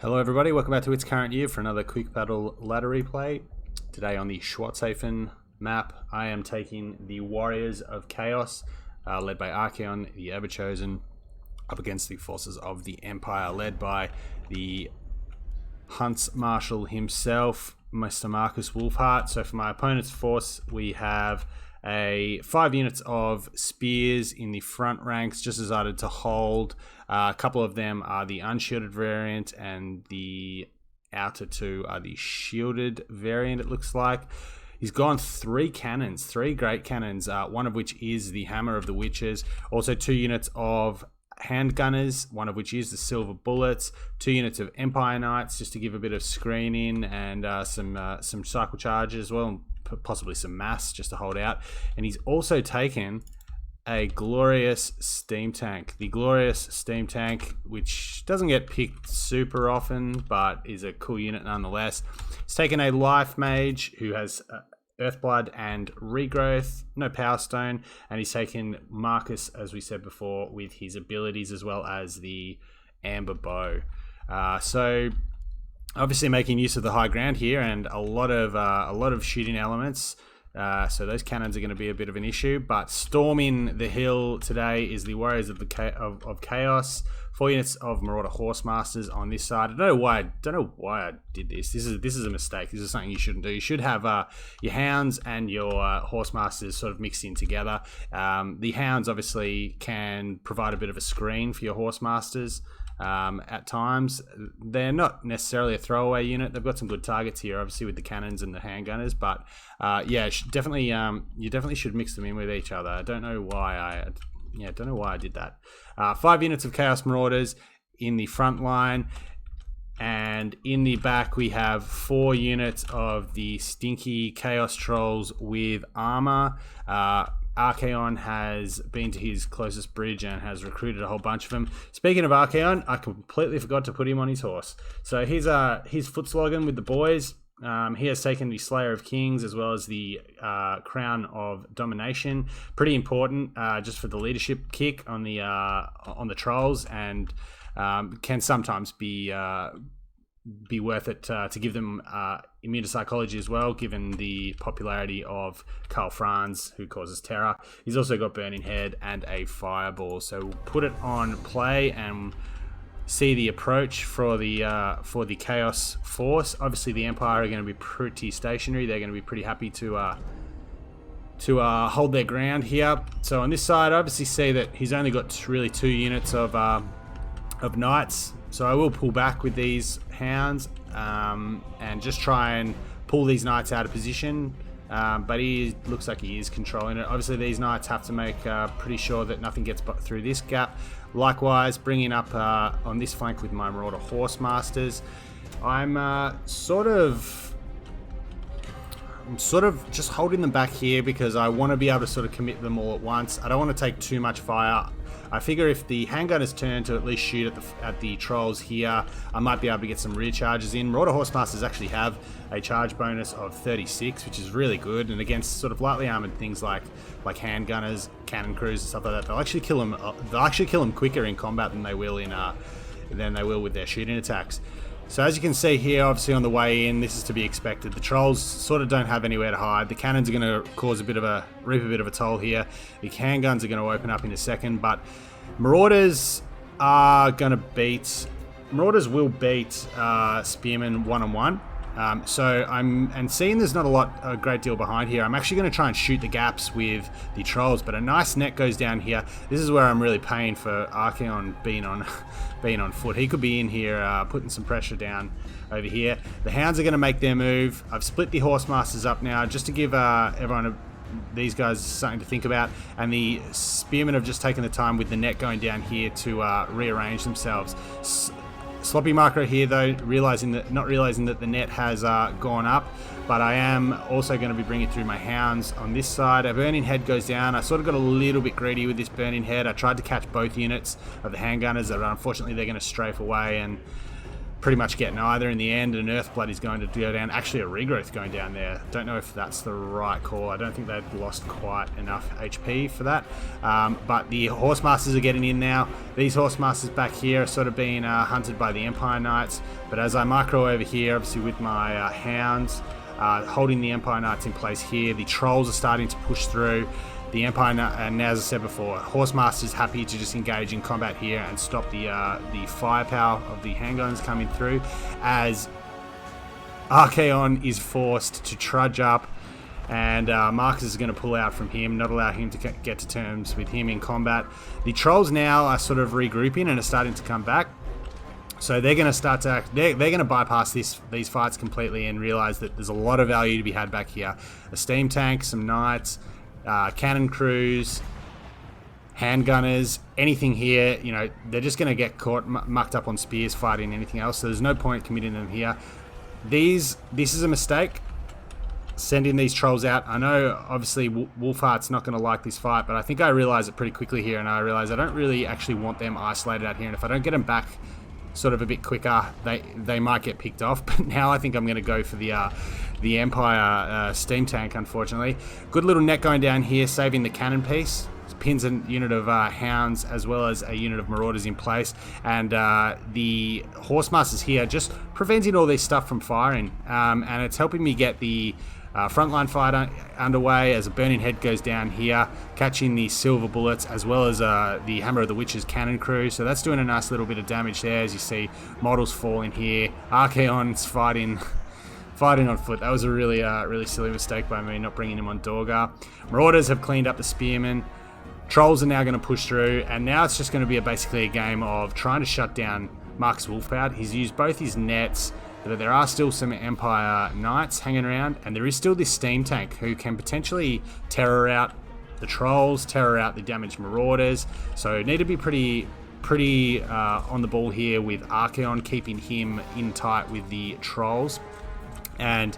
Hello everybody, welcome back to It's Current Year for another quick battle ladder replay. Today on the Schwarzhafen map, I am taking the Warriors of Chaos, led by Archaon, the Ever-Chosen, up against the forces of the Empire, led by the Huntmarshal himself, Mr. Marcus Wolfheart. So for my opponent's force, we have 5 units of spears in the front ranks, just decided to hold. A couple of them are the unshielded variant, and the outer 2 are the shielded variant, it looks like. He's gone 3 cannons, 3 great cannons, one of which is the Hammer of the Witches. Also 2 units of handgunners, one of which is the Silver Bullets, 2 units of Empire Knights, just to give a bit of screening, and some cycle charges as well, and possibly some mass just to hold out. And he's also taken a glorious steam tank. The glorious steam tank, which doesn't get picked super often, but is a cool unit nonetheless. He's taken a life mage who has Earthblood and Regrowth, no Power Stone, and he's taken Marcus, as we said before, with his abilities as well as the Amber Bow. So obviously making use of the high ground here, and a lot of shooting elements. So those cannons are going to be a bit of an issue, but storming the hill today is the Warriors of Chaos. 4 units of Marauder Horsemasters on this side. I don't know why I did this. This is a mistake. This is something you shouldn't do. You should have your Hounds and your Horsemasters sort of mixed in together. The Hounds obviously can provide a bit of a screen for your Horsemasters. At times they're not necessarily a throwaway unit. They've got some good targets here, obviously, with the cannons and the handgunners, but yeah, definitely you definitely should mix them in with each other. I don't know why I did that. 5 units of Chaos Marauders in the front line, and in the back we have 4 units of the stinky Chaos Trolls with armor. Archaon has been to his closest bridge and has recruited a whole bunch of them. Speaking of Archaon, I completely forgot to put him on his horse. So he's foot slogging with the boys. He has taken the Slayer of Kings as well as the Crown of Domination. Pretty important, just for the leadership kick on the trolls, and can sometimes be worth it to give them immune to psychology as well, given the popularity of Karl Franz, who causes terror. He's also got Burning Head and a Fireball. So we'll put it on play and see the approach for the Chaos force. Obviously, the Empire are going to be pretty stationary. They're going to be pretty happy to hold their ground here. So on this side, I obviously see that he's only got really 2 units of Knights. So I will pull back with these Hounds and just try and pull these Knights out of position. But he looks like he is controlling it. Obviously, these Knights have to make pretty sure that nothing gets through this gap. Likewise, bringing up on this flank with my Marauder Horsemasters, I'm sort of just holding them back here because I want to be able to sort of commit them all at once. I don't want to take too much fire. I figure if the handgunners turn to at least shoot at the trolls here, I might be able to get some rear charges in. Marauder Horsemasters actually have a charge bonus of 36, which is really good, and against sort of lightly armored things like handgunners, cannon crews, and stuff like that, they'll actually kill them. They'll actually kill them quicker in combat than they will with their shooting attacks. So as you can see here, obviously on the way in, this is to be expected. The trolls sort of don't have anywhere to hide. The cannons are going to cause reap a bit of a toll here. The handguns are going to open up in a second, but Marauders will beat Spearmen one-on-one. And seeing there's not a great deal behind here, I'm actually going to try and shoot the gaps with the trolls, but a nice net goes down here. This is where I'm really paying for Archaon being on foot. He could be in here putting some pressure down over here. The Hounds are going to make their move. I've split the Horsemasters up now just to give these guys something to think about, and the Spearmen have just taken the time with the net going down here to rearrange themselves. Sloppy micro here though, not realizing that the net has gone up, but I am also going to be bringing through my Hounds on this side. A Burning Head goes down. I sort of got a little bit greedy with this Burning Head. I tried to catch both units of the handgunners, but unfortunately they're going to strafe away and pretty much get neither in the end. An Earthblood is going to go down. Actually, a Regrowth going down there. Don't know if that's the right call. I don't think they've lost quite enough HP for that. But the Horsemasters are getting in now. These Horsemasters back here are sort of being hunted by the Empire Knights. But as I micro over here, obviously with my Hounds, holding the Empire Knights in place here, the Trolls are starting to push through. The Empire, and as I said before, Horsemasters happy to just engage in combat here and stop the firepower of the handguns coming through, as Archaon is forced to trudge up, and Marcus is going to pull out from him, not allow him to get to terms with him in combat. The Trolls now are sort of regrouping and are starting to come back. So they're going to start to they're going to bypass these fights completely and realize that there's a lot of value to be had back here. A steam tank, some knights, cannon crews, handgunners, anything here, you know, they're just going to get caught mucked up on spears fighting anything else. So there's no point committing them here. This is a mistake, sending these Trolls out. I know obviously Wolfheart's not going to like this fight, but I think I realize it pretty quickly here, and I realize I don't really actually want them isolated out here, and if I don't get them back sort of a bit quicker, they might get picked off. But now I think I'm going to go for the Empire steam tank, unfortunately. Good little net going down here, saving the cannon piece. Pins a unit of Hounds as well as a unit of Marauders in place, and the Horsemasters here just preventing all this stuff from firing, and it's helping me get the frontline fight underway as a Burning Head goes down here, catching the Silver Bullets as well as the Hammer of the Witch's cannon crew. So that's doing a nice little bit of damage there, as you see models falling here. Archaon's fighting on foot. That was a really silly mistake by me not bringing him on Dorgar. Marauders have cleaned up the Spearmen. Trolls are now going to push through, and now it's just going to be basically a game of trying to shut down Marcus Wolfhound. He's used both his nets, but there are still some Empire Knights hanging around, and there is still this steam tank who can potentially terror out the Trolls, terror out the damaged Marauders. So need to be pretty on the ball here with Archaon, keeping him in tight with the Trolls. And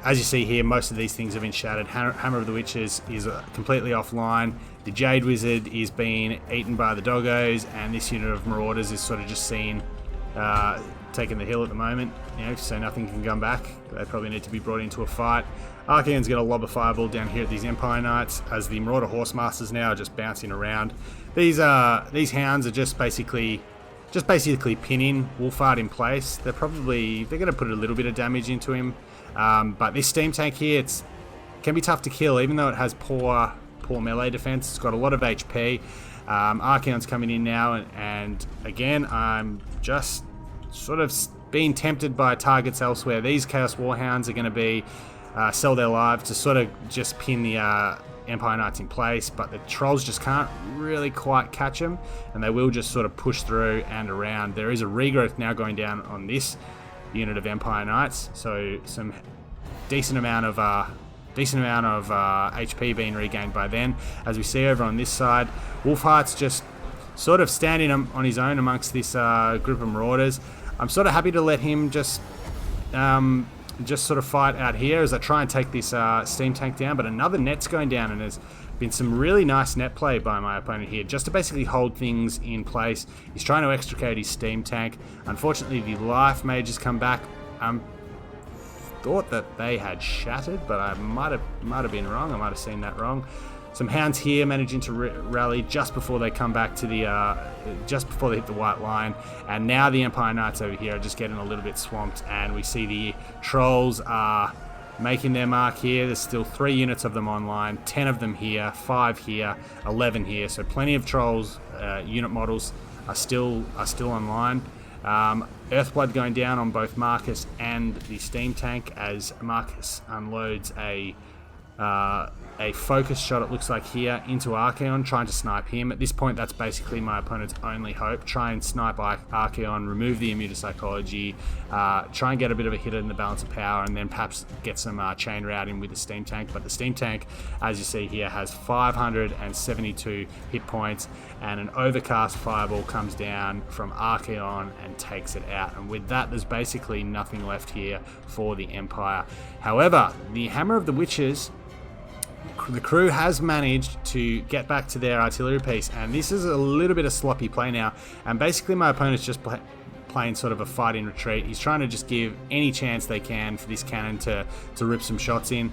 as you see here, most of these things have been shattered. Hammer of the Witches is completely offline. The Jade Wizard is being eaten by the Doggos, and this unit of Marauders is sort of just seen taking the hill at the moment. You know, so nothing can come back. They probably need to be brought into a fight. Archaon's going to lob a fireball down here at these Empire Knights, as the Marauder Horsemasters now are just bouncing around. These Hounds are just basically pinning Wolfheart in place. They're going to put a little bit of damage into him. But this steam tank here, can be tough to kill, even though it has poor melee defense. It's got a lot of HP. Archaon's coming in now, and again, I'm just sort of being tempted by targets elsewhere. These Chaos Warhounds are going to be sell their lives to sort of just pin the Empire Knights in place, but the Trolls just can't really quite catch them, and they will just sort of push through and around. There is a regrowth now going down on this unit of Empire Knights, so some decent amount of HP being regained by then. As we see over on this side, Wolfheart's just sort of standing on his own amongst this group of Marauders. I'm sort of happy to let him just sort of fight out here as I try and take this steam tank down, but another net's going down, and there's been some really nice net play by my opponent here just to basically hold things in place. He's trying to extricate his steam tank. Unfortunately, the life mage has come back. Thought that they had shattered, but I might have been wrong. I might have seen that wrong. Some Hounds here managing to rally just before they come back to the just before they hit the white line, and now the Empire Knights over here are just getting a little bit swamped, and we see the Trolls are making their mark here. There's still 3 units of them online, 10 of them here, 5 here, 11 here, so plenty of Trolls unit models are still online. Earthblood going down on both Marcus and the steam tank as Marcus unloads a focus shot, it looks like here, into Archaon, trying to snipe him. At this point, that's basically my opponent's only hope. Try and snipe Archaon, remove the immune to psychology, try and get a bit of a hit in the balance of power, and then perhaps get some chain routing with the steam tank. But the steam tank, as you see here, has 572 hit points, and an overcast fireball comes down from Archaon and takes it out. And with that, there's basically nothing left here for the Empire. However, the Hammer of the Witches, the crew has managed to get back to their artillery piece, and this is a little bit of sloppy play now, and basically my opponent's just playing playing sort of a fight in retreat. He's trying to just give any chance they can for this cannon to rip some shots in.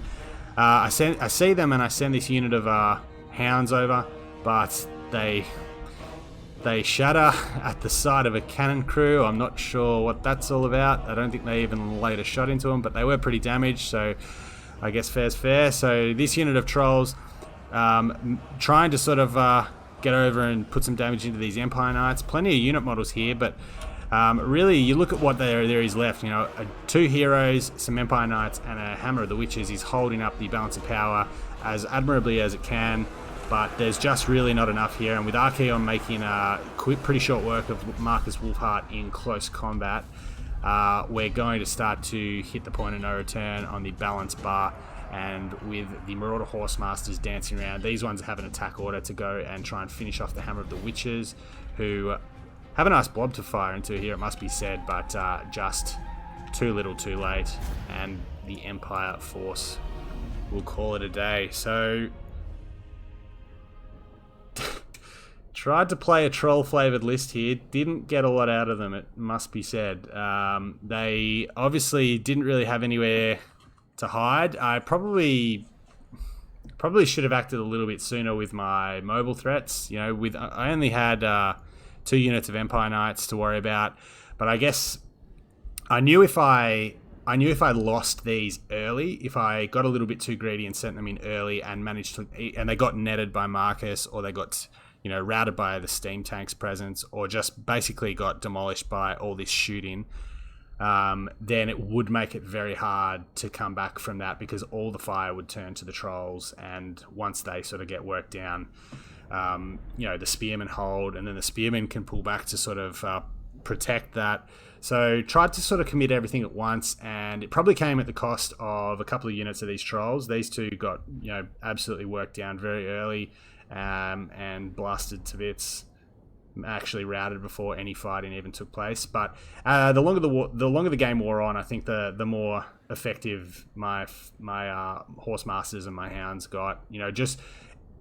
I see them and I send this unit of hounds over, but they shatter at the sight of a cannon crew. I'm not sure what that's all about. I don't think they even laid a shot into them, but they were pretty damaged, so I guess fair's fair. So this unit of trolls trying to sort of get over and put some damage into these Empire Knights. Plenty of unit models here, but really you look at what there is left. You know, 2 heroes, some Empire Knights, and a Hammer of the Witches is holding up the balance of power as admirably as it can, but there's just really not enough here. And with Archaon making pretty short work of Marcus Wolfheart in close combat, we're going to start to hit the point of no return on the balance bar. And with the Marauder Horsemasters dancing around, these ones have an attack order to go and try and finish off the Hammer of the Witches, who have a nice blob to fire into here, it must be said, but just too little too late, and the Empire force will call it a day. So tried to play a troll flavoured list here, didn't get a lot out of them, it must be said. They obviously didn't really have anywhere to hide. I probably should have acted a little bit sooner with my mobile threats. You know, I only had 2 units of Empire Knights to worry about, but I guess I knew if I lost these early, if I got a little bit too greedy and sent them in early and and they got netted by Marcus, or they got, you know, routed by the steam tank's presence, or just basically got demolished by all this shooting, then it would make it very hard to come back from that, because all the fire would turn to the trolls, and once they sort of get worked down, you know, the spearmen hold, and then the spearmen can pull back to sort of protect that. So tried to sort of commit everything at once, and it probably came at the cost of a couple of units of these trolls. These 2 got, you know, absolutely worked down very early, and blasted to bits, actually routed before any fighting even took place. But the longer the game wore on, I think the more effective my horsemasters and my hounds got. You know, just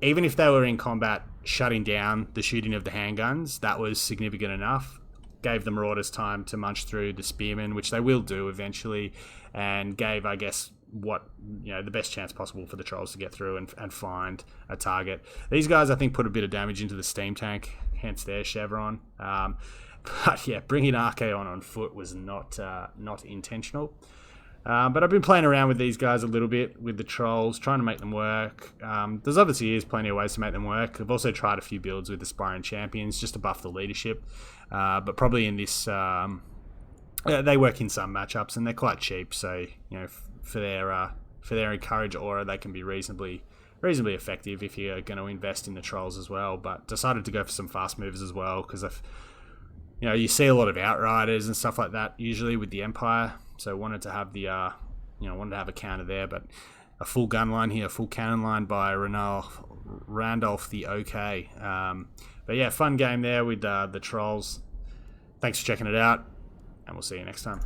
even if they were in combat, shutting down the shooting of the handguns, that was significant enough. Gave the Marauders time to munch through the spearmen, which they will do eventually, and gave, I guess, what, you know, the best chance possible for the trolls to get through and find a target. These guys, I think, put a bit of damage into the steam tank, hence their chevron. But yeah, bringing Archaon on foot was not intentional. But I've been playing around with these guys a little bit with the trolls, trying to make them work. There's obviously plenty of ways to make them work. I've also tried a few builds with Aspiring Champions just to buff the leadership. But probably in this, they work in some matchups, and they're quite cheap. So, you know, for their encourage aura, they can be reasonably effective if you're going to invest in the trolls as well. But decided to go for some fast movers as well, because you know, you see a lot of outriders and stuff like that usually with the Empire. So wanted to have wanted to have a counter there, but a full gun line here, a full cannon line by Randolph the OK. But yeah, fun game there with the trolls. Thanks for checking it out, and we'll see you next time.